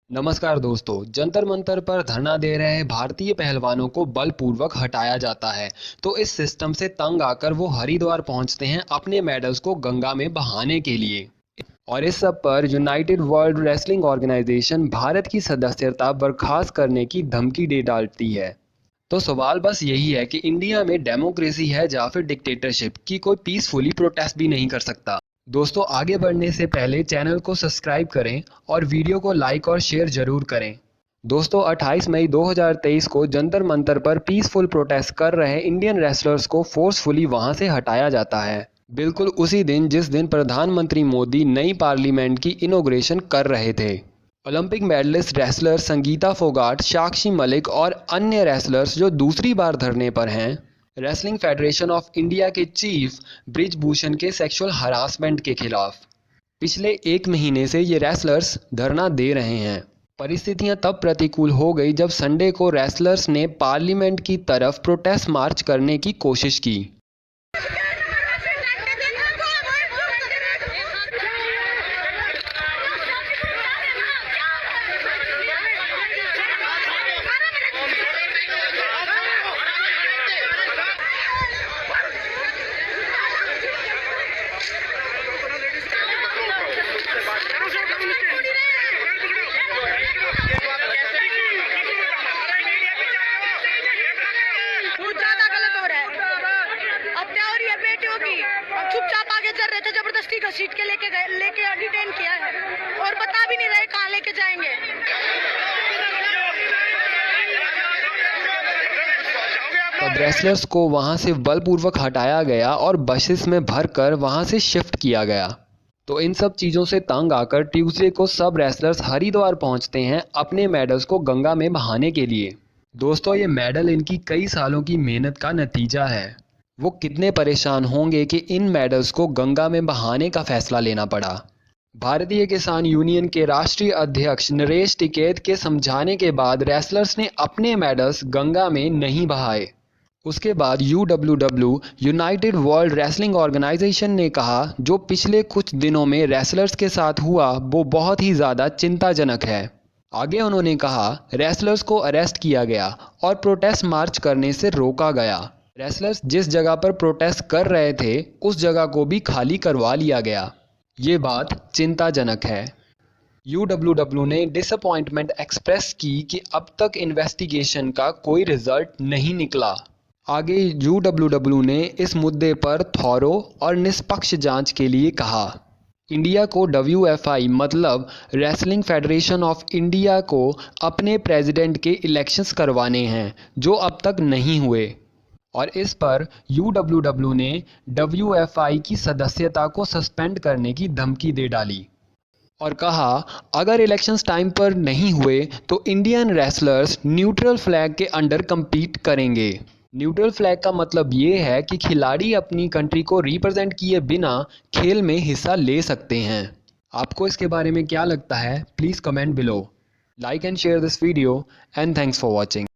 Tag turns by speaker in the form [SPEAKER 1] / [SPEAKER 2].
[SPEAKER 1] नमस्कार दोस्तों। जंतर मंतर पर धरना दे रहे भारतीय पहलवानों को बलपूर्वक हटाया जाता है तो इस सिस्टम से तंग आकर वो हरिद्वार पहुंचते हैं अपने मेडल्स को गंगा में बहाने के लिए। और इस सब पर United World Wrestling Organization Bharat की सदस्यता बर्खास्त करने की धमकी दे डालती है। तो सवाल बस यही है कि इंडिया में डेमोक्रेसी है या फिर डिक्टेटरशिप की कोई पीसफुली प्रोटेस्ट भी नहीं कर सकता। दोस्तों, आगे बढ़ने से पहले चैनल को सब्सक्राइब करें और वीडियो को लाइक और शेयर जरूर करें। दोस्तों, 28 मई 2023 को जंतर मंतर पर पीसफुल प्रोटेस्ट कर रहे इंडियन रेसलर्स को फोर्सफुली वहां से हटाया जाता है, बिल्कुल उसी दिन जिस दिन प्रधानमंत्री मोदी नई पार्लियामेंट की इनॉग्रेशन कर रहे थे। Olympic medallist wrestler Sangeeta Phogat, Sakshi Malik और अन्य रेसलर्स जो दूसरी बार धरने पर हैं, रेसलिंग फेडरेशन ऑफ इंडिया के चीफ ब्रिजभूषण के सेक्सुअल हरासमेंट के खिलाफ पिछले एक महीने से ये रेसलर्स धरना दे रहे हैं। परिस्थितियां तब प्रतिकूल हो गई जब संडे को रेसलर्स ने पार्लियामेंट की तरफ प्रोटेस्ट मार्च करने की कोशिश की।
[SPEAKER 2] चुपचाप आगे चल रहे थे, जबरदस्ती घसीट के लेके डिटेन किया है और बता भी नहीं रहे कहाँ लेके जाएंगे।
[SPEAKER 1] तब रेसलर्स को वहां से बलपूर्वक हटाया गया और बसेस में भरकर वहां से शिफ्ट किया गया। तो इन सब चीज़ों से तंग आकर ट्यूसडे को सब रेसलर्स हरिद्वार पहुंचते हैं अपने मेडल्स को गंगा में बहाने के लिए। दोस्तों, ये मेडल इनकी कई सालों की मेहनत का नतीजा है। वो कितने परेशान होंगे कि इन मेडल्स को गंगा में बहाने का फैसला लेना पड़ा। भारतीय किसान यूनियन के राष्ट्रीय अध्यक्ष नरेश टिकैत के समझाने के बाद रेसलर्स ने अपने मेडल्स गंगा में नहीं बहाए। उसके बाद UWW United World Wrestling Organization ने कहा जो पिछले कुछ दिनों में रेसलर्स के साथ हुआ वो बहुत ही ज़्यादा चिंताजनक है। आगे उन्होंने कहा रेसलर्स को अरेस्ट किया गया और प्रोटेस्ट मार्च करने से रोका गया। रेसलर्स जिस जगह पर प्रोटेस्ट कर रहे थे उस जगह को भी खाली करवा लिया गया। ये बात चिंताजनक है। यूडब्ल्यूडब्ल्यू ने डिसअपॉइंटमेंट एक्सप्रेस की कि अब तक इन्वेस्टिगेशन का कोई रिजल्ट नहीं निकला। आगे यूडब्ल्यूडब्ल्यू ने इस मुद्दे पर थॉरो और निष्पक्ष जांच के लिए कहा। इंडिया को WFI मतलब रेसलिंग फेडरेशन ऑफ इंडिया को अपने प्रेसिडेंट के इलेक्शंस करवाने हैं जो अब तक नहीं हुए। और इस पर यूडब्ल्यूडब्ल्यू ने WFI की सदस्यता को सस्पेंड करने की धमकी दे डाली और कहा अगर इलेक्शंस टाइम पर नहीं हुए तो इंडियन रेसलर्स न्यूट्रल फ्लैग के अंडर compete करेंगे। न्यूट्रल फ्लैग का मतलब ये है कि खिलाड़ी अपनी कंट्री को रिप्रेजेंट किए बिना खेल में हिस्सा ले सकते हैं। आपको इसके बारे में क्या लगता है? Please comment below. Like and share this video and thanks for watching.